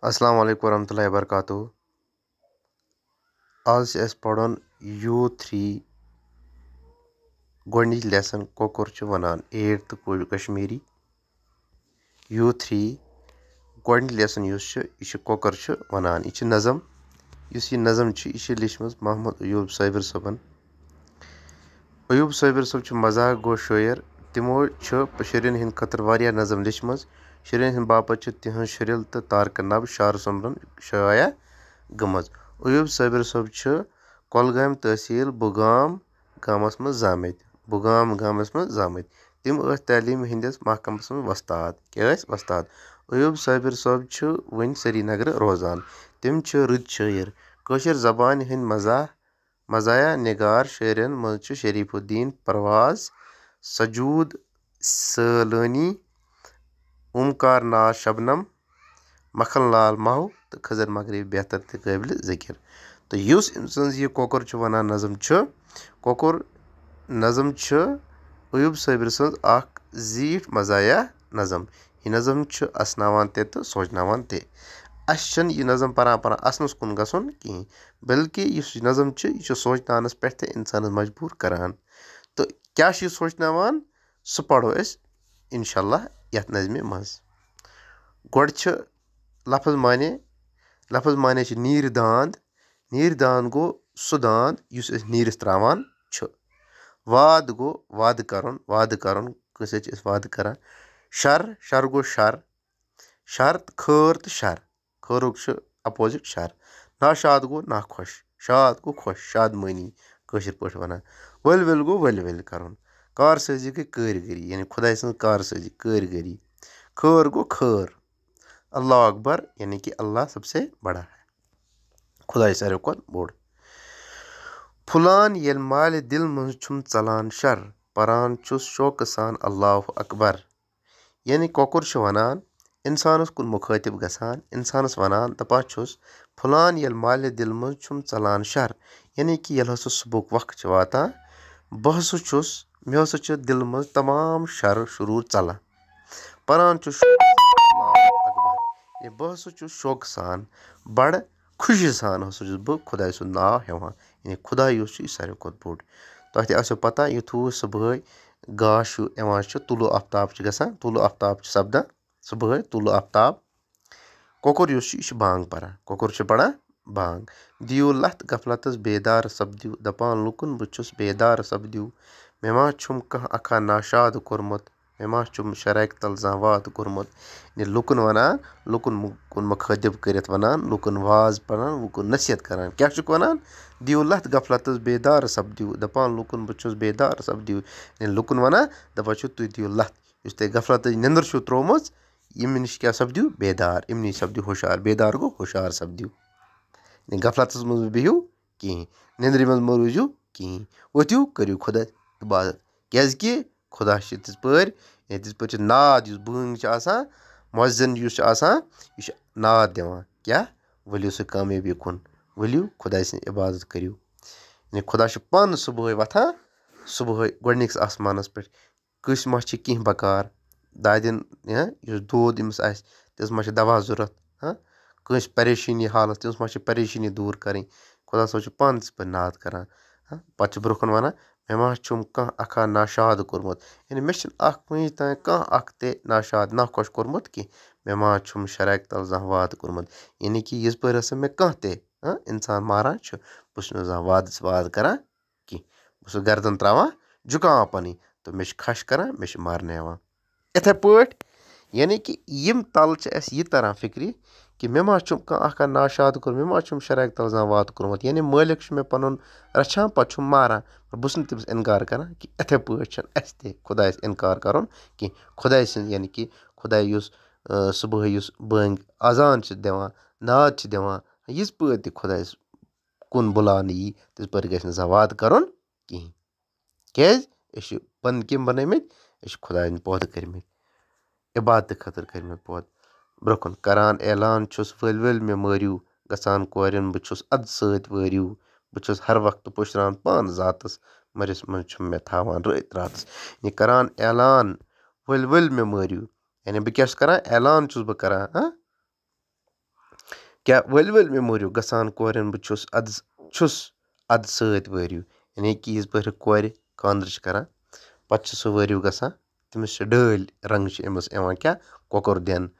अस्सलाम वालेकुम वरहमतुल्लाहि वबरकातुहू। आज पढ़न U3 गोडनिच लेसन कोकर वनान 8th कश्मीरी U3 गोडनिच लेसन यह कोकर वनान यह नज़म यह नज़म यह लिखम मोहम्मद अयूब साबिर सबन। अयूब साबिर सब मजाक गो शायर तमो शुरन हिंद खतर वारिया नज़म लिखम शुरन हिंद बापत तिहज शुरिल तो तारक नब शार सुमरन शाया गमज। अयूब साबिर सब कोलगाम तहसील बुगाम गामस मज जामत तम तालीम हिंदिस महकमस मज वस्ताद। अयूब साबिर सब वन श्रीनगर रोजान तम रुत शायर कशर जबान हिंद मज़ाया निगार शायरन मज शरीफुद्दीन परवाज सजूद सैलानी ओमकार नाज शबनम मखन लाल महू तो खजर मगरबी बेहतर तो काबिल ज़िक्र। तो इस यह कोकर वनान नज़म कोकर नज़म अयूब साबिर सज जीठ मज़ाया नज़म। यह नज़म असनावान तो सोचनावान ते अस यह नज़म परान असनस कुन गसन कहीं बल्कि इस नज़म यह सोचनानस पे इंसान मजबूर करान। तो क्या यह सोचनावान सह पढ़ो इंशाल्लाह यथ नज़मे मज। गोड लफज माने नीर दांद गो सह दांद युस नीरस त्रावान वाद गो वाद कर कस वाद करान। शर गो शर खर तो शर खरुक अपोजिट शर। नाशाद गो नाखुश शाद गो खुश शादमानी कशर पे वनान। वल गो वल कर कारसाजी गई कारीगरी यानी खुदा सज कारसाजी कारीगरी। खर गो खर अल्लाह अकबर यानी कि अल्लाह सबसे बड़ा है खुदा सारे खुद बोड़। फुलान येल माल दिल मज चलान शर परान चुस शौक सान अल्लाह अकबर। यानी कोकर वनान इंसानस कुन मुखातिब गसान इंसानस वनान दपान छुस फुलान येल माल दिल मज चलान शर यानी कि यल हसा सुबह वक्त वातान बह हसा छुस मे हसा दिल मज तमाम शर शुरू चलान परान चुस अकबर बह हसा शौक सान बड़ खुशी सान हसा बह खुदा सुंद नाव हेवान यानी खुदा सारे खुद बोड़। तह आसो पता युथू सुबह गाश तुलो आफ्ताब तुलो आफ्ताब सपदान सुबह तुलो आफ्ताब कोकर बांग परान कोकर पढ़ान बांग। दियो लथ गफलतस बेदार सपदियो दपान लुकन बह बेदार सपदियो मे मा छुम कह अखा नाशाद कोरमुत मे मा छुम शराक तल जहाँ वाद कोरमुत। लुकन वनान लुकन कुन मुखातिब कर वनान लुकन वाज पढ़ान लुकन नसीहत करान क्या वनान दियो लथ गफलतस बेदार सपदियो दपान लुकन बह बेदार सपदियो। लुकन वनान दपान तुम दियो लथ इस तुम गफलत निंदर त्रोमज इम नश क्या सपदियो बेदार इमनि सपदियो हुशार बेदार गो हुशार सपदियो गफलतस मज बिहियो कहीं निंद्र मज मह रूजियो कहीं वथियो करियो खुदा इबादत क्या खुदा तिज पे नाद बंग मुअज्जिन यह नाद दिवान क्या वलियो सह कामयाबी कुन वलियो खुदा सं इबादत करियो। यानी खुदा पान सुबह वथान सुबह गोडनिकस आसमानस पे कस मा कहीं बकार दादिन दोद अमिस तस मा दवा जरूरत कस परेशानी हालत तस मा परेशानी दूर करें खुदा सब पान पे नाद करान पे ब्रोह कन वनान मे मा छुम कह अखा नाशाद कोरमुत यानी मे वज तान कह ते नाशाद नाखुश कोरमुत कि मे मा छुम शराक तल जहाँ वाद कोरमुत यानी कि यज पर हसा मे कह ते इंसान मारान बस जहाँ वाद करान कि बस गर्दन त्रावान झुकावान पन तो मे खश करान मे मारन इथे पट। यानी कि यम तल यह तरह फिक्र कि मे मा छुम कह अखा नाशाद कोर मे मा छुम शराक तल जहाँ वाद कोरमुत यानी मालिक मे पन रचान पे मारान बस तमिस इनकार करान कि इथे पट ते खुदा इनकार कर कि खुदा सं यानी कि खुदा सुबह बंग अजान दिवान नाद दिवान यज पे खुदा कुन बुलान यी तिज पे गि जहाँ वाद कर कहीं क्या बंद कम बनमित खुदा पौध करमित इबादत खतर करमित पौध ब्रोह कुन करान ऐलान छुस वल मे मारियो गसान कोरन बह अद सत वारियो बह हर वक्त पुशरान पान जातस मरिस मज मे थावान रत रातस ये करान ऐलान वल मे मारियो यानी बह क्या करान ऐलान बह करान کیٛاہ ؤلۍ مےٚ مٔرِو گژھان کورٮ۪ن بہٕ چھُس اَدٕ سۭتۍ وٲرِو یعنی کہِ یِژ پٲٹھۍ کورِ خانٛدر چھِ کَران پَتہٕ چھِ سُہ وٲرِو گژھان تٔمِس چھِ ڈٲلۍ رنٛگ چھِ أمِس یِوان کیٛاہ کۄکُر دِنہٕ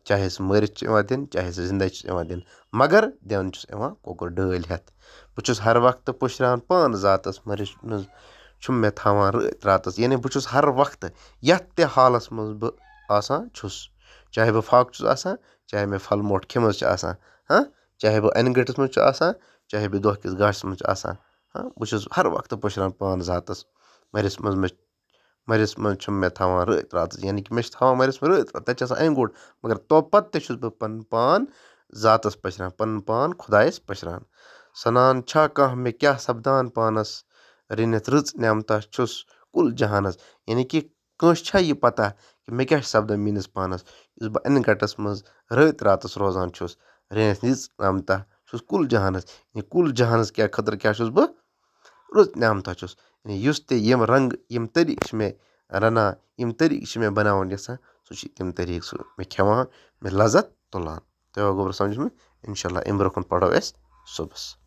چاہے سُہ مٔرِتھ چھُ یِوان دِنہٕ چاہے سُہ زِندَے چھُس یِوان دِنہٕ مگر دِوان چھُس یِوان کۄکُر ڈٲلۍ ہٮ۪تھ بہٕ چھُس ہر وقتہٕ پُشراوان پانہٕ ذاتَس مٔرِش منٛز چھُم مےٚ تھاوان رٲتۍ راتَس یعنی بہٕ چھُس ہر وقتہٕ یَتھ تہِ حالَس منٛز بہٕ آسان چھُس چاہے بہٕ فاقہٕ چھُس آسان چاہے مےٚ پھل موٹھ کھیٚمٕژ چھِ آسان چاہے بہٕ اَنہِ گٔٹِس منٛز چھُ آسان چاہے بہٕ دۄہ کِس گاشَس منٛز چھُ آسان بہٕ چھُس ہر وقتہٕ پُشراوان پانہٕ ذاتَس مٔرِس منٛز چھُم مےٚ تھاوان رٲتۍ راتَس یعنی کہِ مےٚ چھِ تھاوان مٔرِس منٛز رٲتۍ راتَس تَتہِ چھِ آسان اَنہِ گوٚٹ مگر پَتہٕ تہِ چھُس بہٕ پَنُن پان ذاتَس پٔشراوان پَنُن پان خۄدایَس پٔشراوان سَنان چھا کانٛہہ مےٚ کیٛاہ سَپدان پانَس رٔنِتھ رٕژ نعمتا چھُس کُل جہانَس یعنی کہِ کٲنٛسہِ چھا یہِ پَتہ کہِ مےٚ کیٛاہ چھِ سَپدان میٛٲنِس پانَس یُس بہٕ اَنہِ گَٹَس منٛز رٲتۍ راتَس روزان چھُس رٔنِتھ یِژ نعمتا چھُس کُل جہانَس یعنی کُل جہانَس خٲطرٕ کیٛاہ چھُس بہٕ رٕژ نعمتا چھُس یعنی یُس تہِ یِم رنٛگہٕ یِم طریٖقہٕ چھِ مےٚ رَنان یِم طریٖقہٕ چھِ مےٚ بَناوُن یَژھان سُہ چھِ تِم طریٖقہٕ سُہ مےٚ کھٮ۪وان مےٚ لَذت تُلان تۄہہِ آو گوٚبرٕ سَمجھ مےٚ اِنشاء اللہ اَمہِ برونٛہہ کُن پَرو أسۍ صُبحَس